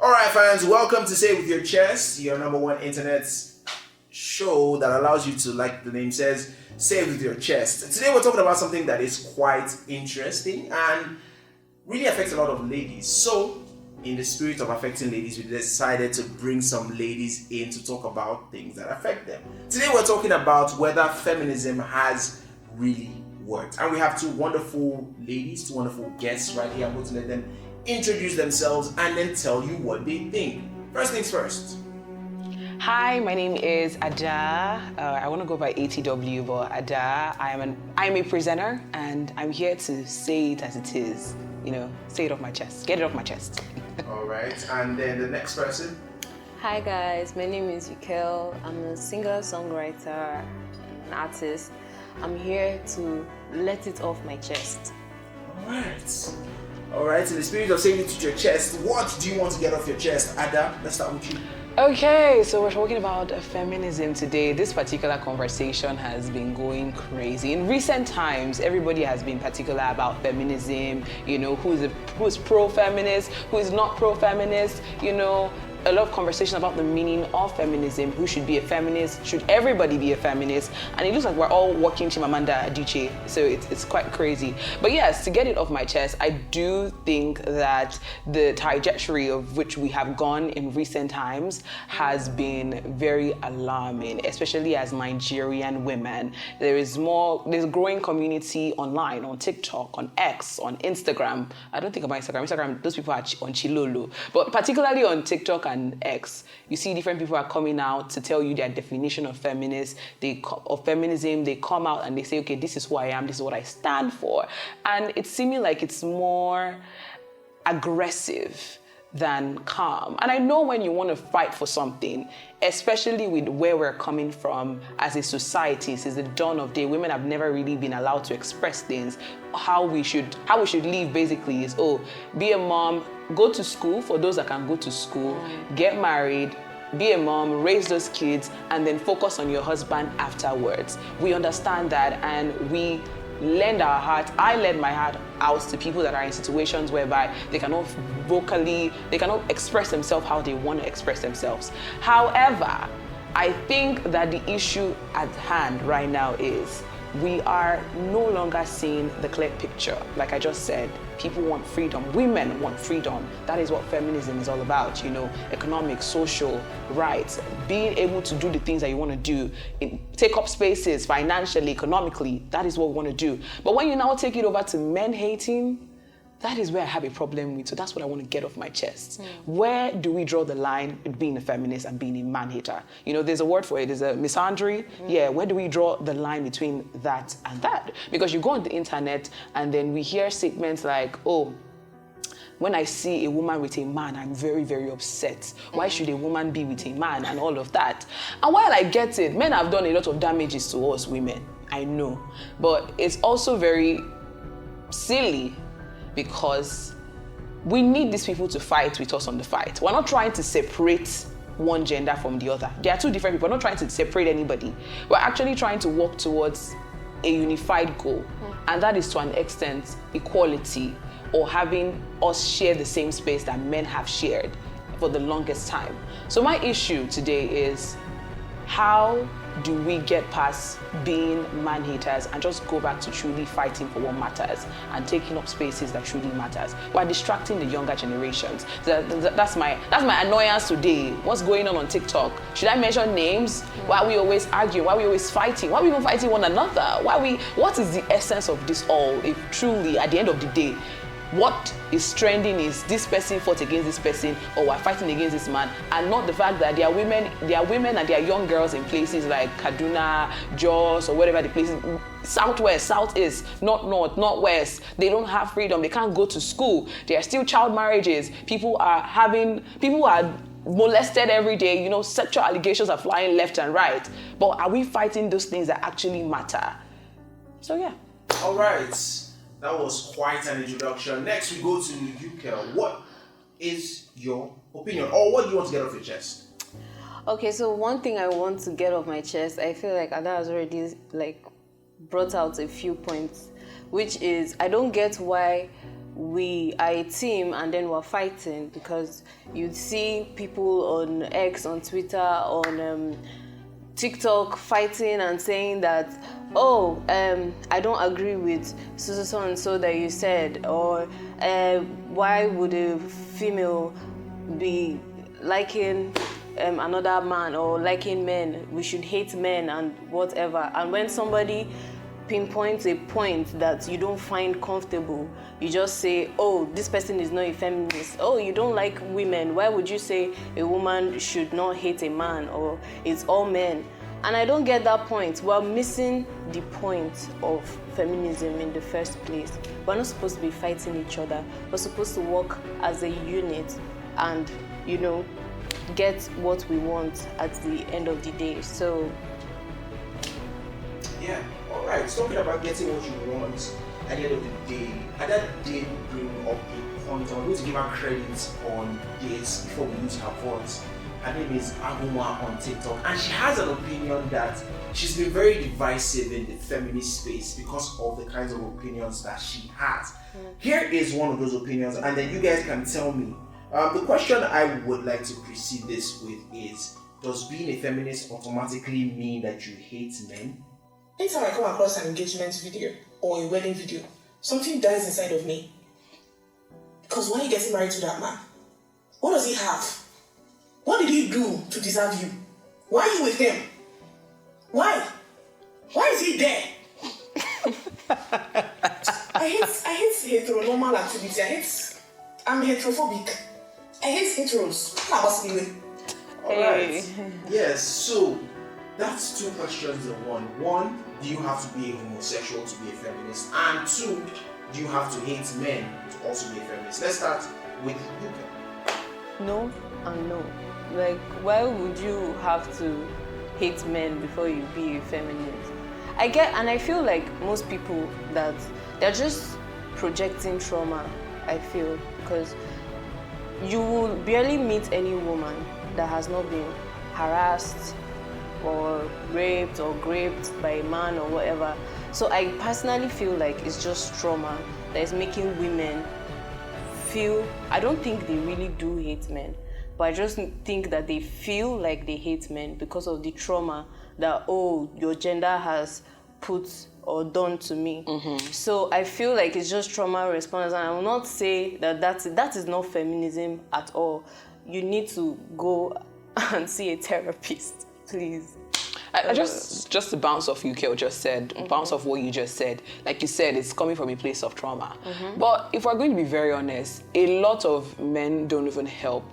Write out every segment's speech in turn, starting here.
Alright fans, welcome to Say With Your Chest, your number one internet show that allows you to, like the name says, say with your chest. Today we're talking about something that is quite interesting and really affects a lot of ladies. So, in the spirit of affecting ladies, we decided to bring some ladies in to talk about things that affect them. Today we're talking about whether feminism has really worked. And we have two wonderful ladies, two wonderful guests right here. I'm going to let them introduce themselves and then tell you what they think. First things first. Hi, my name is Ada. I want to go by ATW, but Ada. I'm a presenter, and I'm here to say it as it is. You know, say it off my chest. Get it off my chest. All right, and then the next person. Hi guys, my name is Yukel. I'm a singer-songwriter, an artist. I'm here to let it off my chest. All right, in the spirit of saying it to your chest, what do you want to get off your chest? Ada, let's start with you. Okay, so we're talking about feminism today. This particular conversation has been going crazy. In recent times, everybody has been particular about feminism, you know, who's pro-feminist, who is not pro-feminist, you know, a lot of conversation about the meaning of feminism, who should be a feminist, should everybody be a feminist, and it looks like we're all walking Chimamanda Adichie, so it's quite crazy. But yes, to get it off my chest, I do think that the trajectory of which we have gone in recent times has been very alarming, especially as Nigerian women. There's a growing community online, on TikTok, on X, on Instagram. I don't think about Instagram, those people are on Chilolo, but particularly on TikTok and X, you see different people are coming out to tell you their definition of feminism. They come out and they say, okay, this is who I am, this is what I stand for. And it's seeming like it's more aggressive than calm. And I know when you want to fight for something, especially with where we're coming from as a society, since the dawn of day, women have never really been allowed to express things. How we should live basically is, be a mom, go to school for those that can go to school, get married, be a mom, raise those kids, and then focus on your husband afterwards. We understand that, and we lend our heart. I lend my heart out to people that are in situations whereby they cannot express themselves how they want to express themselves. However, I think that the issue at hand right now is we are no longer seeing the clear picture. Like I just said, people want freedom. Women want freedom. That is what feminism is all about, you know, economic, social rights, being able to do the things that you want to do, take up spaces financially, economically. That is what we want to do. But when you now take it over to men hating, that is where I have a problem with. So that's what I want to get off my chest. Where do we draw the line between being a feminist and being a man-hater? You know, there's a word for it. There's a misandry. Yeah, where do we draw the line between that and that? Because you go on the internet and then we hear statements like, when I see a woman with a man, I'm very, very upset. Why should a woman be with a man and all of that? And while I get it, men have done a lot of damages to us women. I know. But it's also very silly because we need these people to fight with us on the fight. We're not trying to separate one gender from the other. They are two different people. We're not trying to separate anybody. We're actually trying to work towards a unified goal. And that is to an extent equality, or having us share the same space that men have shared for the longest time. So my issue today is, how do we get past being man-haters and just go back to truly fighting for what matters and taking up spaces that truly matters? We're distracting the younger generations. That's my annoyance today. What's going on TikTok? Should I mention names? Why are we always arguing? Why are we always fighting? Why are we even fighting one another? What is the essence of this all if truly, at the end of the day, what is trending is this person fought against this person, or we're fighting against this man, and not the fact that there are women and there are young girls in places like Kaduna, Jos, or whatever the places, southwest, southeast, not north, not west. They don't have freedom. They can't go to school. There are still child marriages. People are molested every day. You know, sexual allegations are flying left and right. But are we fighting those things that actually matter? So yeah. All right. That was quite an introduction. Next, we go to Yukel. What is your opinion, or what do you want to get off your chest? Okay, so one thing I want to get off my chest, I feel like Ada has already brought out a few points, which is I don't get why we are a team and then we're fighting, because you'd see people on X, on Twitter, on TikTok fighting and saying that, oh, I don't agree with so and so that you said, or why would a female be liking another man, or liking men? We should hate men and whatever. And when somebody pinpoints a point that you don't find comfortable, you just say, oh, this person is not a feminist. Oh, you don't like women. Why would you say a woman should not hate a man, or it's all men? And I don't get that point. We're missing the point of feminism in the first place. We're not supposed to be fighting each other. We're supposed to work as a unit and, get what we want at the end of the day. So, yeah, all right. Talking about getting what you want at the end of the day, Ada did bring up a point. I'm going to give her credit on this before we use her voice. Her name is Aguma on TikTok, and she has an opinion that she's been very divisive in the feminist space because of the kinds of opinions that she has. Here is one of those opinions, and then you guys can tell me. The question I would like to precede this with is, does being a feminist automatically mean that you hate men? Anytime I come across an engagement video or a wedding video, something dies inside of me. Because why are you getting married to that man? What does he have? What did he do to deserve you? Why are you with him? Why? Why is he there? I hate heteronormal activity. I'm heterophobic. I hate heteros. Alright. Yes, so that's two questions in one. One, do you have to be a homosexual to be a feminist? And two, do you have to hate men to also be a feminist? Let's start with you. No and no. Like, why would you have to hate men before you be a feminist? I feel like most people that they're just projecting trauma, I feel, because you will barely meet any woman that has not been harassed or raped or graped by a man or whatever. So I personally feel like it's just trauma that is making women feel, I don't think they really do hate men, but I just think that they feel like they hate men because of the trauma that, oh, your gender has put or done to me. So I feel like it's just trauma response, and I will not say that is not feminism at all. You need to go and see a therapist, please. I just to bounce off Yukel just said, bounce off what you just said. Like you said, it's coming from a place of trauma. But if we're going to be very honest, a lot of men don't even help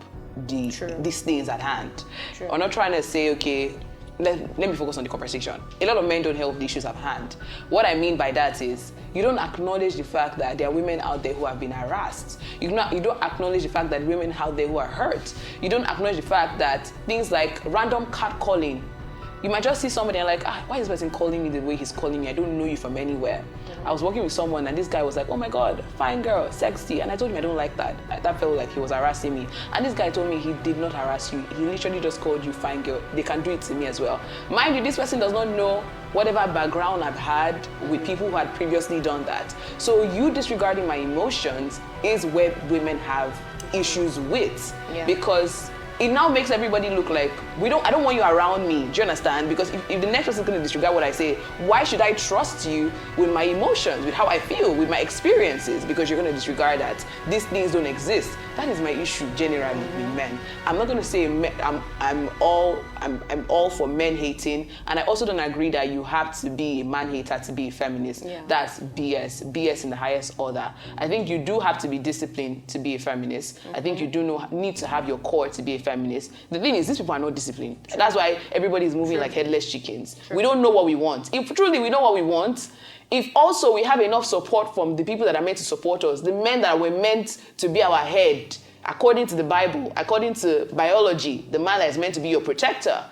these things at hand. I'm not trying to say, okay, let me focus on the conversation. A lot of men don't help the issues at hand. What I mean by that is, you don't acknowledge the fact that there are women out there who have been harassed. You don't acknowledge the fact that women out there who are hurt. You don't acknowledge the fact that things like random catcalling. You might just see somebody and like, why is this person calling me the way he's calling me? I don't know you from anywhere. I was working with someone and this guy was like, oh my God, fine girl, sexy. And I told him I don't like that. That felt like he was harassing me. And this guy told me he did not harass you. He literally just called you fine girl. They can do it to me as well. Mind you, this person does not know whatever background I've had with people who had previously done that. So you disregarding my emotions is where women have issues with. Because it now makes everybody look like I don't want you around me. Do you understand? Because if the next person is going to disregard what I say, why should I trust you with my emotions, with how I feel, with my experiences? Because you're going to disregard that. These things don't exist. That is my issue generally with men. I'm not going to say I'm all for men hating, and I also don't agree that you have to be a man hater to be a feminist. That's BS in the highest order. I think you do have to be disciplined to be a feminist. I think you do need to have your core to be a feminist. The thing is, these people are not disciplined. That's why everybody is moving like headless chickens. We don't know what we want. If truly we know what we want, if also we have enough support from the people that are meant to support us, the men that were meant to be our head, according to the Bible, according to biology, the man that is meant to be your protector,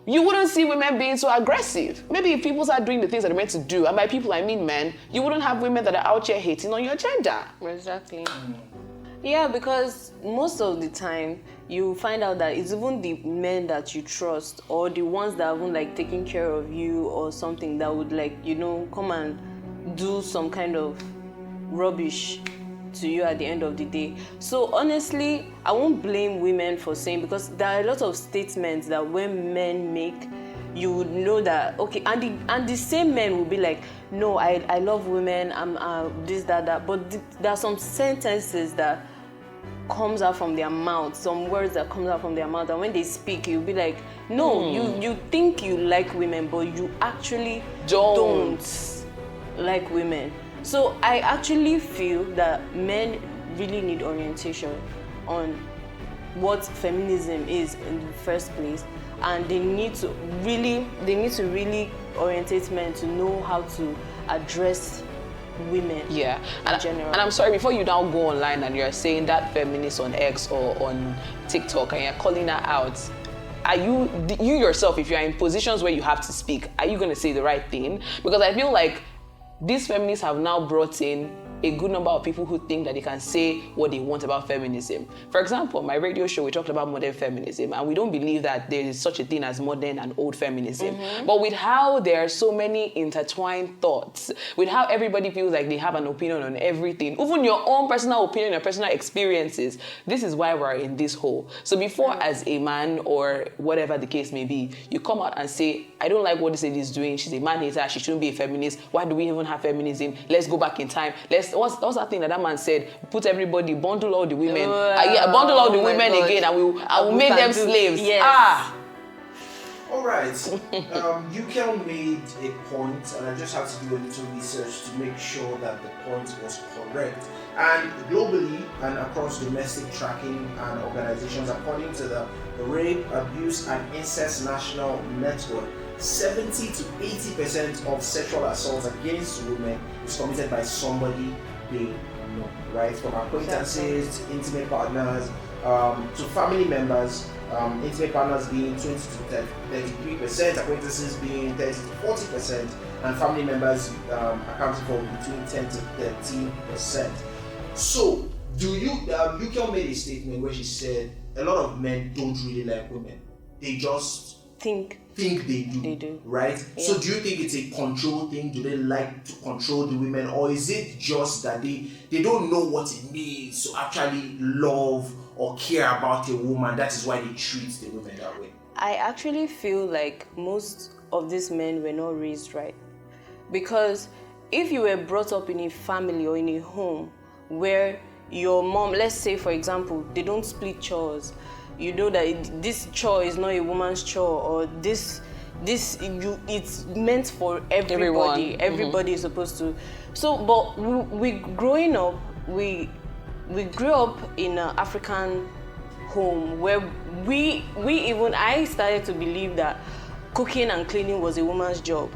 you wouldn't see women being so aggressive. Maybe if people start doing the things that they're meant to do, and by people I mean men, you wouldn't have women that are out here hating on your gender. Exactly. Yeah, because most of the time, you find out that it's even the men that you trust or the ones that haven't like taken care of you or something that would like, come and do some kind of rubbish to you at the end of the day. So honestly, I won't blame women for saying, because there are a lot of statements that when men make, you would know that, okay, and the same men will be like, no, I love women, I'm this, that, but there are some sentences that comes out from their mouth, some words that comes out from their mouth, and when they speak, you'll be like, no, you think you like women, but you actually don't like women. So I actually feel that men really need orientation on what feminism is in the first place, and they need to really orientate men to know how to address women in general. And I'm sorry, before you now go online and you're saying that feminist on X or on TikTok and you're calling her out, are you yourself, if you're in positions where you have to speak, are you going to say the right thing? Because I feel like these feminists have now brought in a good number of people who think that they can say what they want about feminism. For example, my radio show, we talked about modern feminism, and we don't believe that there is such a thing as modern and old feminism. But with how there are so many intertwined thoughts, with how everybody feels like they have an opinion on everything, even your own personal opinion, your personal experiences, this is why we're in this hole. So before, as a man or whatever the case may be, you come out and say, I don't like what this lady is doing, she's a man-hater, she shouldn't be a feminist, why do we even have feminism? Let's go back in time. What's that thing that man said? Put everybody, bundle all the women. Bundle all the women God. Again, and we'll make them slaves. Yes. All right. Yukel made a point, and I just had to do a little research to make sure that the point was correct. And globally and across domestic tracking and organizations, according to the Rape, Abuse and Incest National Network, 70 to 80% of sexual assaults against women is committed by somebody they know, right? From acquaintances to intimate partners to family members, intimate partners being 20 to 33%, acquaintances being 30 to 40%, and family members accounting for between 10 to 13%. So, Yukel made a statement where she said a lot of men don't really like women. They just think they do. Right? Yeah. So do you think it's a control thing? Do they like to control the women? Or is it just that they don't know what it means to actually love or care about a woman? That is why they treat the women that way. I actually feel like most of these men were not raised right. Because if you were brought up in a family or in a home where your mom, let's say for example, they don't split chores, you know that this chore is not a woman's chore, or it's meant for everybody. Everybody is supposed to. So, but we growing up, we grew up in an African home where I started to believe that cooking and cleaning was a woman's job.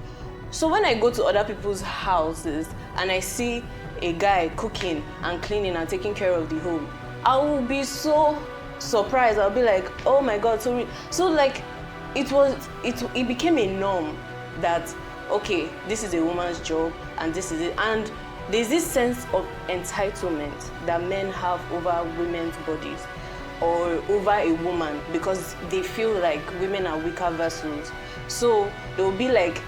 So when I go to other people's houses and I see a guy cooking and cleaning and taking care of the home, I will be so surprised. I'll be like, oh my God. So like it became a norm that, okay, this is a woman's job and this is it. And there's this sense of entitlement that men have over women's bodies or over a woman, because they feel like women are weaker vessels. So they'll be like,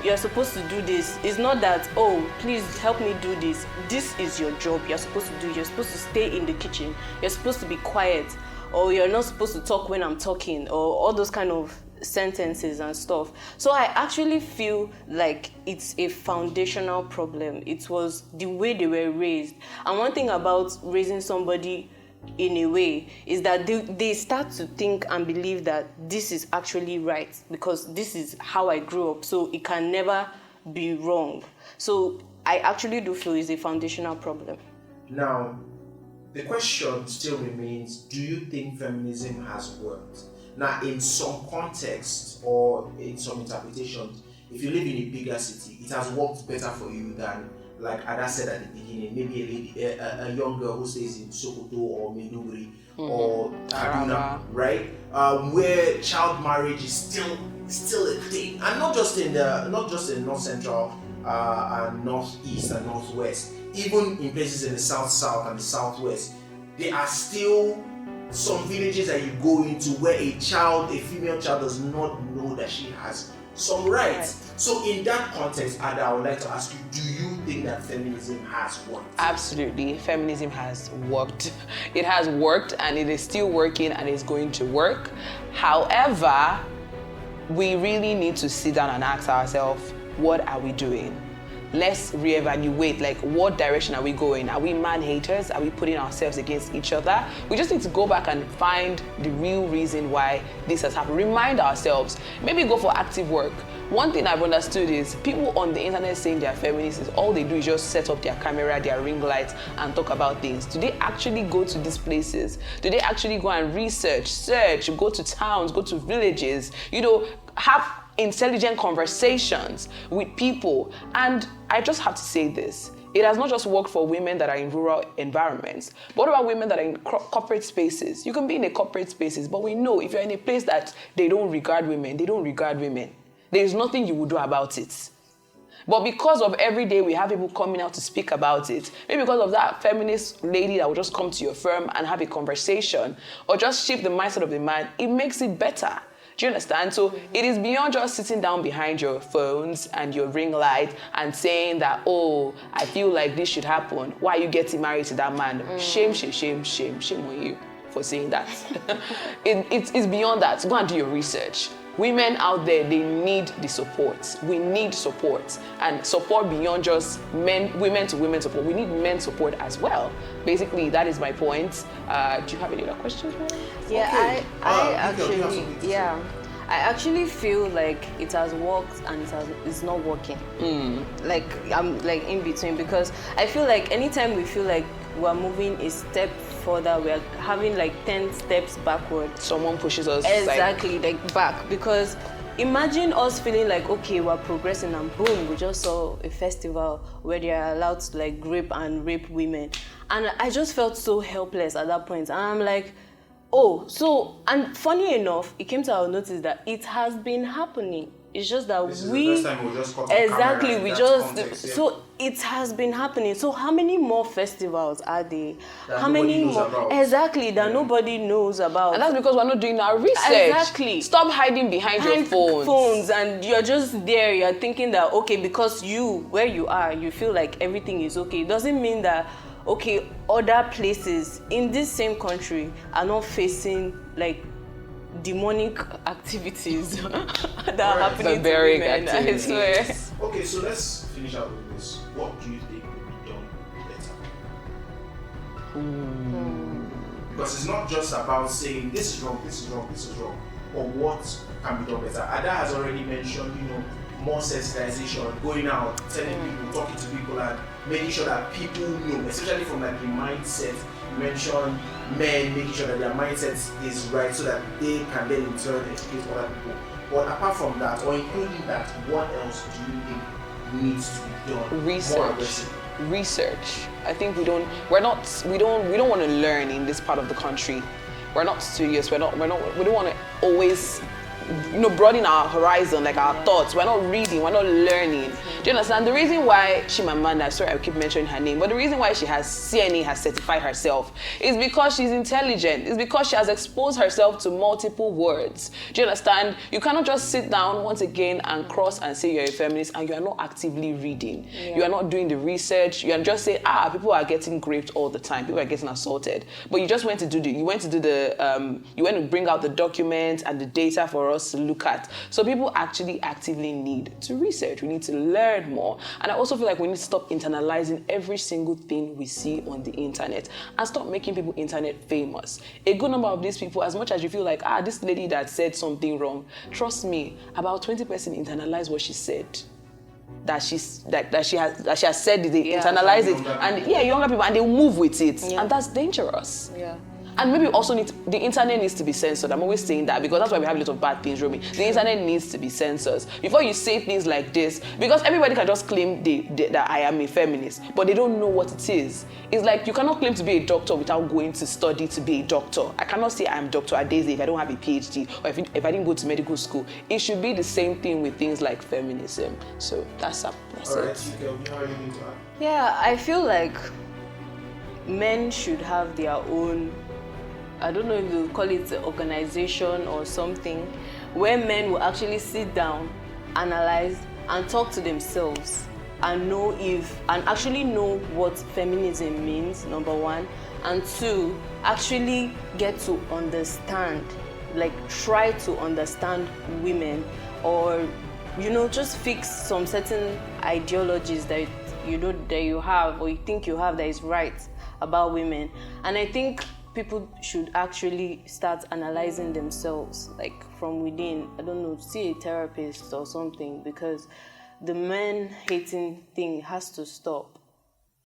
you're supposed to do this. It's not that, oh, please help me do this. This is your job. You're supposed to do. You're supposed to stay in the kitchen. You're supposed to be quiet, or you're not supposed to talk when I'm talking, or all those kind of sentences and stuff. So I actually feel like it's a foundational problem. It was the way they were raised. And one thing about raising somebody in a way is that they start to think and believe that this is actually right because this is how I grew up, so it can never be wrong. So I actually do feel it's a foundational problem. Now, the question still remains, do you think feminism has worked? Now, in some context or in some interpretations, if you live in a bigger city, it has worked better for you than, like Ada said at the beginning, maybe a young girl who stays in Sokoto or Maiduguri or Kaduna, right? Where child marriage is still a thing, and not just in North Central and Northeast and Northwest, even in places in the South and the Southwest, there are still some villages that you go into where a female child does not know that she has some rights. So in that context, Ada, I would like to ask you, do you think that feminism has worked? Absolutely. Feminism has worked. It has worked, and it is still working, and it's going to work. However, we really need to sit down and ask ourselves, what are we doing? Let's reevaluate, like, what direction are we going? Are we man haters? Are we putting ourselves against each other? We just need to go back and find the real reason why this has happened. Remind ourselves, maybe go for active work. One thing I've understood is people on the internet saying they're feminists, is all they do is just set up their camera, their ring lights, and talk about things. Do they actually go to these places? Do they actually go and research, search, go to towns, go to villages, have intelligent conversations with people? And I just have to say this. It has not just worked for women that are in rural environments, but what about women that are in corporate spaces? You can be in a corporate spaces, but we know if you're in a place that they don't regard women, they don't regard women. There's nothing you will do about it. But because of every day we have people coming out to speak about it, maybe because of that feminist lady that will just come to your firm and have a conversation, or just shift the mindset of the man, it makes it better. Do you understand? So it is beyond just sitting down behind your phones and your ring light and saying that, oh, I feel like this should happen. Why are you getting married to that man? Shame on you for saying that. It's beyond that. Go and do your research. Women out there, they need the support. We need support, and support beyond just women to women support. We need men support as well. Basically, that is my point. Do you have any other questions? Yeah, Okay. I actually feel like it has worked and it's not working. Like I'm like in between, because I feel like anytime we feel like we're moving a step further, we're having like 10 steps backward. Someone pushes us exactly like back, because imagine us feeling like, okay, we're progressing, and boom, we just saw a festival where they are allowed to like rape and rape women, and I just felt so helpless at that point. And I'm like, oh, so, and funny enough, it came to our notice that it has been happening. It's just that so it has been happening. So how many more festivals are there? How many more that nobody knows about? And that's because we're not doing our research. Exactly. Stop hiding behind your phones. And you're just there. You're thinking that, okay, because where you are, you feel like everything is okay. It doesn't mean that, okay, other places in this same country are not facing like demonic activities that are happening to women. I swear. Okay, so let's finish out with this. What do you think would be done better? Because it's not just about saying this is wrong, or what can be done better. Ada has already mentioned, more sensitization, going out, telling people, talking to people, and making sure that people know, especially from like the mindset. You mentioned men making sure that their mindset is right, so that they can then in turn educate other people. But apart from that, or including that, what else do you think needs to be done? Research. I think we don't want to learn in this part of the country. We're not studious. We don't want to always broaden our horizon, like our thoughts. We're not reading, we're not learning. Do you understand? The reason why Chimamanda, sorry I keep mentioning her name, but the reason why CNA has certified herself is because she's intelligent. It's because she has exposed herself to multiple words. Do you understand? You cannot just sit down once again and cross and say you're a feminist and you are not actively reading. Yeah. You are not doing the research. You are just saying, people are getting raped all the time. People are getting assaulted. But you just went to you went to bring out the documents and the data for us to look at. So people actually actively need to research. We need to learn more. And I also feel like we need to stop internalizing every single thing we see on the internet and stop making people internet famous. A good number of these people, as much as you feel like, this lady that said something wrong, trust me, about 20% internalize what she said. That she has said, they internalize it, and younger people, and they move with it, and that's dangerous. Yeah. And maybe also the internet needs to be censored. I'm always saying that because that's why we have a lot of bad things, Romy. The internet needs to be censored. Before you say things like this, because everybody can just claim that I am a feminist, but they don't know what it is. It's like you cannot claim to be a doctor without going to study to be a doctor. I cannot say I'm Dr. Adeze if I don't have a PhD, or if I didn't go to medical school. It should be the same thing with things like feminism. So that's it. Yeah, I feel like men should have their own, I don't know if you call it an organization or something, where men will actually sit down analyze and talk to themselves and actually know what feminism means, number one, and two, actually get to understand, like try to understand women, or just fix some certain ideologies that that you have or you think you have that is right about women. And I think people should actually start analyzing themselves, like from within. I don't know, see a therapist or something, because the men hating thing has to stop.